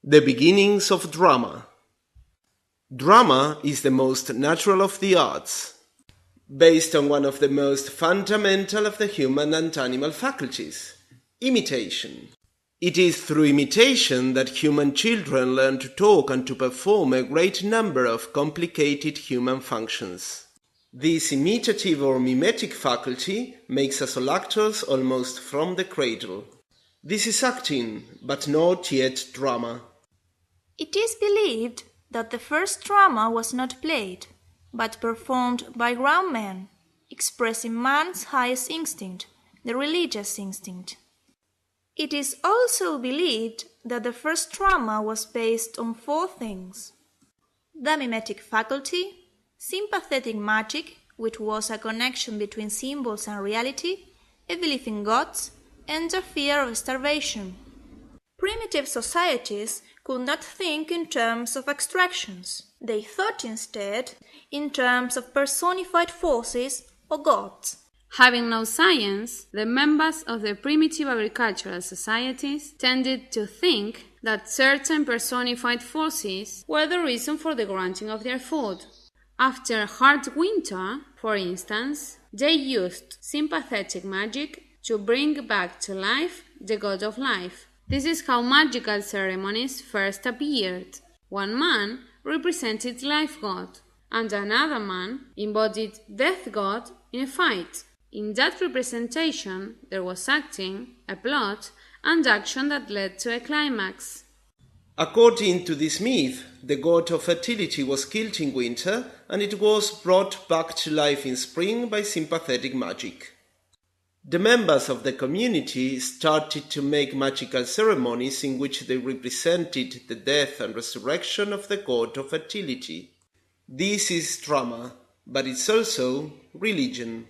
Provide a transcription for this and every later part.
The beginnings of drama. Drama is the most natural of the arts, based on one of the most fundamental of the human and animal faculties, imitation. It is through imitation that human children learn to talk and to perform a great number of complicated human functions. This imitative or mimetic faculty makes us all actors almost from the cradle. This is acting, but not yet drama. It is believed that the first drama was not played, but performed by grown men, expressing man's highest instinct, the religious instinct. It is also believed that the first drama was based on 4 things: the mimetic faculty, sympathetic magic, which was a connection between symbols and reality, a belief in gods, and a fear of starvation. Primitive societies could not think in terms of abstractions. They thought instead in terms of personified forces or gods. Having no science, the members of the primitive agricultural societies tended to think that certain personified forces were the reason for the granting of their food. After a hard winter, for instance, they used sympathetic magic to bring back to life the god of life. This is how magical ceremonies first appeared. One man represented life god, and another man embodied death god in a fight. In that representation, there was acting, a plot, and action that led to a climax. According to this myth, the god of fertility was killed in winter, and it was brought back to life in spring by sympathetic magic. The members of the community started to make magical ceremonies in which they represented the death and resurrection of the god of fertility. This is drama, but it's also religion.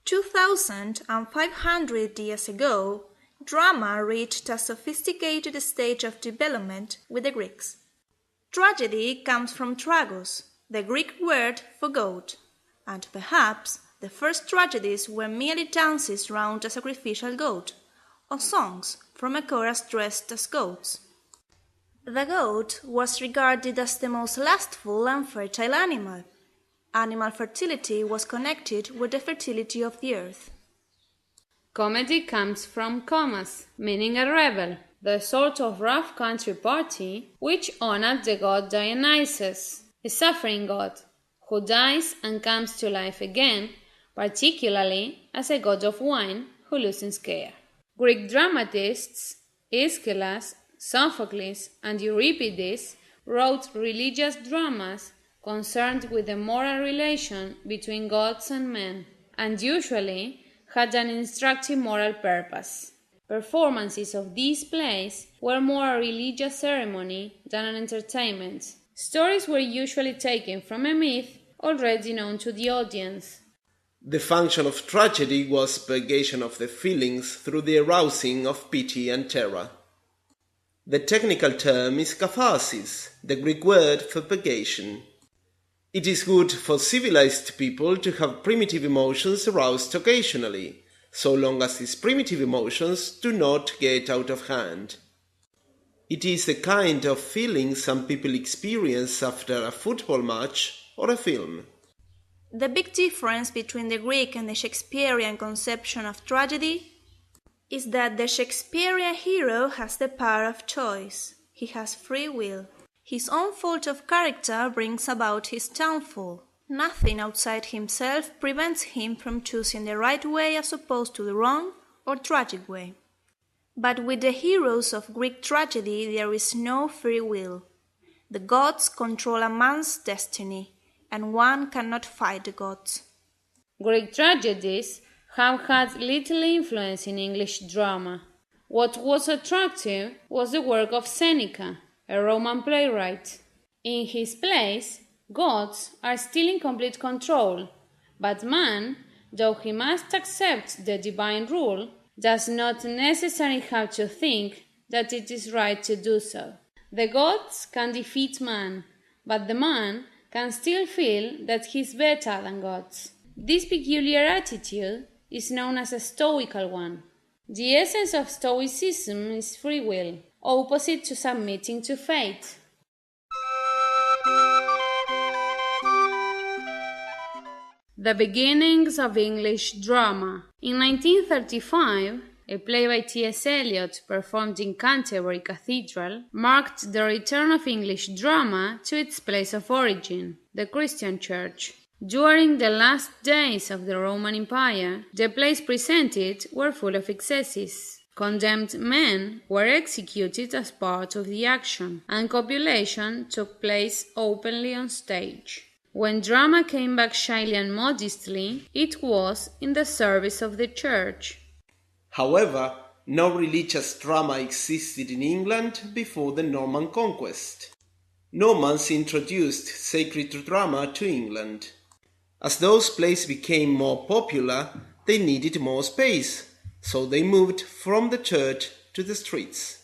2,500 years ago, drama reached a sophisticated stage of development with the Greeks. Tragedy comes from tragos, the Greek word for goat, and perhaps the first tragedies were merely dances round a sacrificial goat, or songs from a chorus dressed as goats. The goat was regarded as the most lustful and fertile animal. Animal fertility was connected with the fertility of the earth. Comedy comes from comas, meaning a revel, the sort of rough country party which honored the god Dionysus, a suffering god, who dies and comes to life again, particularly as a god of wine who loses care. Greek dramatists Aeschylus, Sophocles, and Euripides wrote religious dramas concerned with the moral relation between gods and men, and usually had an instructive moral purpose. Performances of these plays were more a religious ceremony than an entertainment. Stories were usually taken from a myth already known to the audience. The function of tragedy was purgation of the feelings through the arousing of pity and terror. The technical term is catharsis, the Greek word for purgation. It is good for civilized people to have primitive emotions aroused occasionally, so long as these primitive emotions do not get out of hand. It is the kind of feeling some people experience after a football match or a film. The big difference between the Greek and the Shakespearean conception of tragedy is that the Shakespearean hero has the power of choice. He has free will. His own fault of character brings about his downfall. Nothing outside himself prevents him from choosing the right way as opposed to the wrong or tragic way. But with the heroes of Greek tragedy there is no free will. The gods control a man's destiny, and one cannot fight the gods. Greek tragedies have had little influence in English drama. What was attractive was the work of Seneca, a Roman playwright. In his plays, gods are still in complete control, but man, though he must accept the divine rule, does not necessarily have to think that it is right to do so. The gods can defeat man, but the man can still feel that he is better than gods. This peculiar attitude is known as a stoical one. The essence of Stoicism is free will. opposite to submitting to fate. The beginnings of English drama. In 1935, a play by T.S. Eliot performed in Canterbury Cathedral marked the return of English drama to its place of origin, the Christian Church. During the last days of the Roman Empire, the plays presented were full of excesses. Condemned men were executed as part of the action, and copulation took place openly on stage. When drama came back shyly and modestly, it was in the service of the Church. However, no religious drama existed in England before the Norman conquest. Normans introduced sacred drama to England. As those plays became more popular, they needed more space, so they moved from the church to the streets.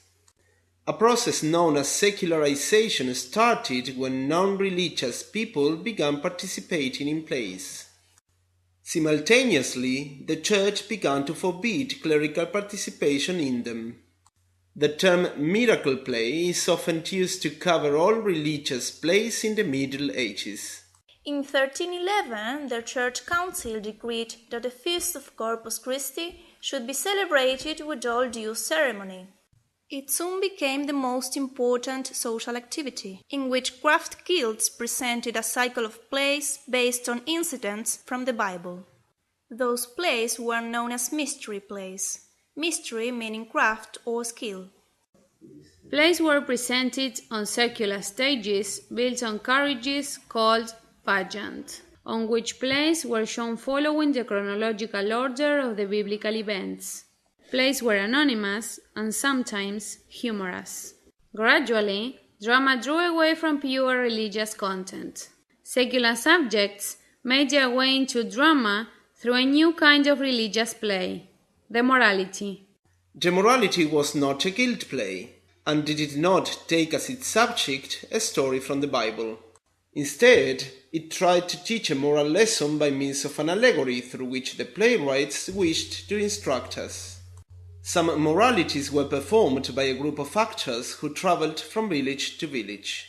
A process known as secularization started when non-religious people began participating in plays. Simultaneously, the church began to forbid clerical participation in them. The term miracle play is often used to cover all religious plays in the Middle Ages. In 1311, the Church Council decreed that the Feast of Corpus Christi should be celebrated with all due ceremony. It soon became the most important social activity, in which craft guilds presented a cycle of plays based on incidents from the Bible. Those plays were known as mystery plays, mystery meaning craft or skill. Plays were presented on circular stages built on carriages called pageant, on which plays were shown following the chronological order of the biblical events. Plays were anonymous and sometimes humorous. Gradually, drama drew away from pure religious content. Secular subjects made their way into drama through a new kind of religious play, the morality. The morality was not a guilt play, and it did not take as its subject a story from the Bible. Instead, it tried to teach a moral lesson by means of an allegory through which the playwrights wished to instruct us. Some moralities were performed by a group of actors who traveled from village to village.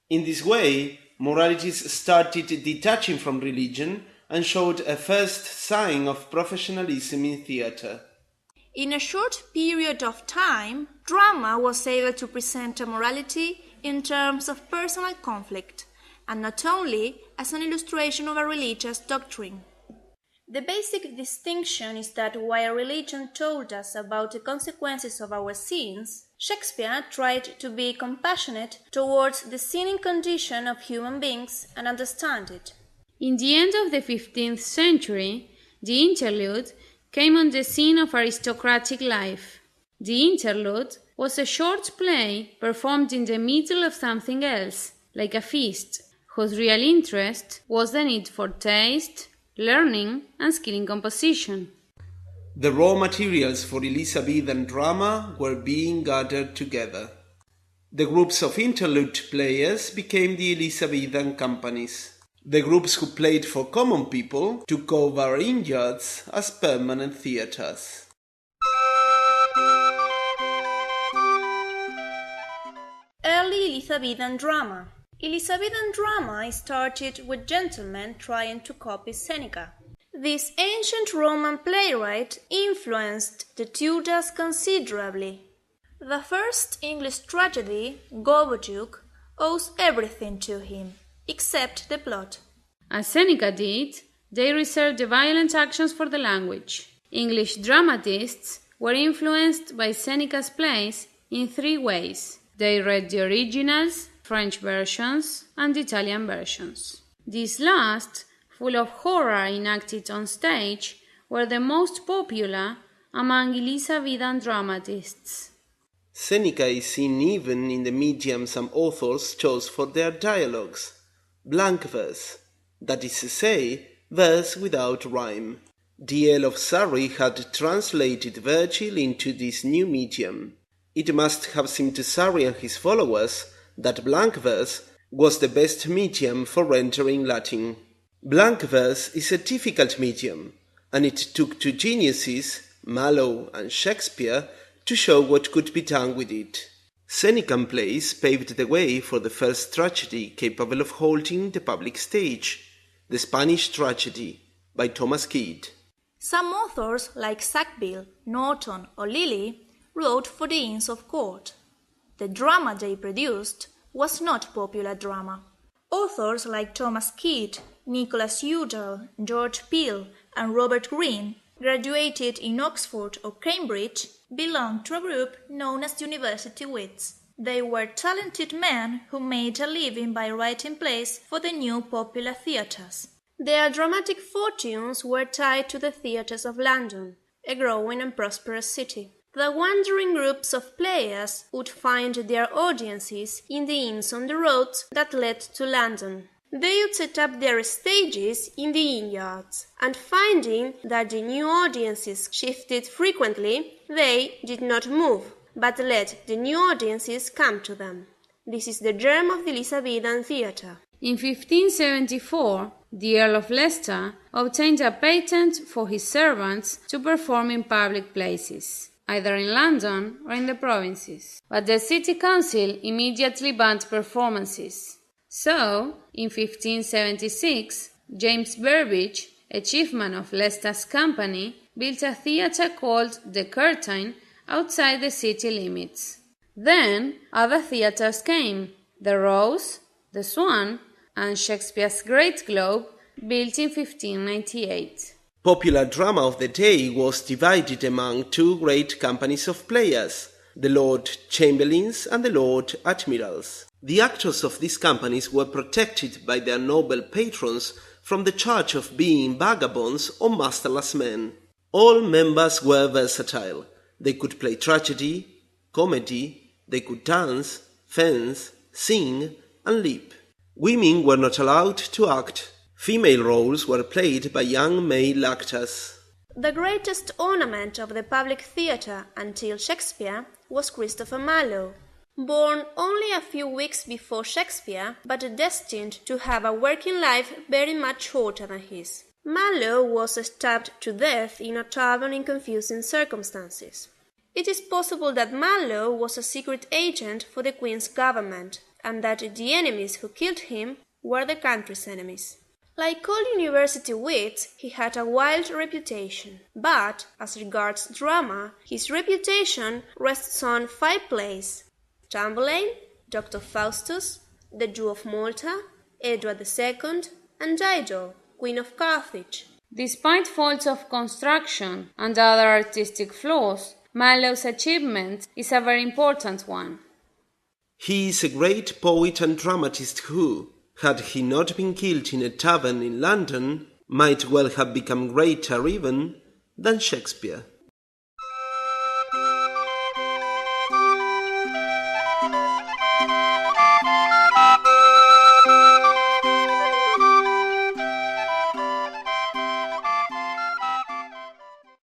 In this way, moralities started detaching from religion and showed a first sign of professionalism in theatre. In a short period of time, drama was able to present a morality in terms of personal conflict, and not only as an illustration of a religious doctrine. The basic distinction is that while religion told us about the consequences of our sins, Shakespeare tried to be compassionate towards the sinning condition of human beings and understand it. In the end of the 15th century, the interlude came on the scene of aristocratic life. The interlude was a short play performed in the middle of something else, like a feast, whose real interest was the need for taste, learning, and skill in composition. The raw materials for Elizabethan drama were being gathered together. The groups of interlude players became the Elizabethan companies. The groups who played for common people took over vineyards as permanent theatres. Early Elizabethan drama. Elizabethan drama started with gentlemen trying to copy Seneca. This ancient Roman playwright influenced the Tudors considerably. The first English tragedy, Gorboduc, owes everything to him, except the plot. As Seneca did, they reserved the violent actions for the language. English dramatists were influenced by Seneca's plays in three ways. They read the originals, French versions, and Italian versions. These last, full of horror enacted on stage, were the most popular among Elizabethan dramatists. Seneca is seen even in the medium some authors chose for their dialogues, blank verse, that is to say, verse without rhyme. The Earl of Surrey had translated Virgil into this new medium. It must have seemed to Surrey and his followers that blank verse was the best medium for rendering Latin. Blank verse is a difficult medium, and it took two geniuses, Marlowe and Shakespeare, to show what could be done with it. Scenic plays paved the way for the first tragedy capable of holding the public stage, the Spanish Tragedy, by Thomas Kyd. Some authors, like Sackville, Norton, or Lilly, wrote for the Inns of Court. The drama they produced was not popular drama. Authors like Thomas Kyd, Nicholas Udall, George Peele, and Robert Greene, graduated in Oxford or Cambridge, belonged to a group known as university wits. They were talented men who made a living by writing plays for the new popular theatres. Their dramatic fortunes were tied to the theatres of London, a growing and prosperous city. The wandering groups of players would find their audiences in the inns on the roads that led to London. They would set up their stages in the inn yards, and finding that the new audiences shifted frequently, they did not move, but let the new audiences come to them. This is the germ of the Elizabethan theatre. In 1574, the Earl of Leicester obtained a patent for his servants to perform in public places, either in London or in the provinces. But the city council immediately banned performances. So, in 1576, James Burbage, a chiefman of Leicester's company, built a theatre called The Curtain outside the city limits. Then, other theatres came: the Rose, the Swan, and Shakespeare's Great Globe, built in 1598. Popular drama of the day was divided among two great companies of players, the Lord Chamberlains and the Lord Admirals. The actors of these companies were protected by their noble patrons from the charge of being vagabonds or masterless men. All members were versatile. They could play tragedy, comedy, they could dance, fence, sing, and leap. Women were not allowed to act. Female roles were played by young male actors. The greatest ornament of the public theatre until Shakespeare was Christopher Marlowe. Born only a few weeks before Shakespeare, but destined to have a working life very much shorter than his. Marlowe was stabbed to death in a tavern in confusing circumstances. It is possible that Marlowe was a secret agent for the Queen's government, and that the enemies who killed him were the country's enemies. Like all university wits, he had a wild reputation, but, as regards drama, his reputation rests on 5 plays: Tamburlaine, Dr. Faustus, The Jew of Malta, Edward II, and Dido, Queen of Carthage. Despite faults of construction and other artistic flaws, Marlowe's achievement is a very important one. He is a great poet and dramatist who, had he not been killed in a tavern in London, might well have become greater even than Shakespeare.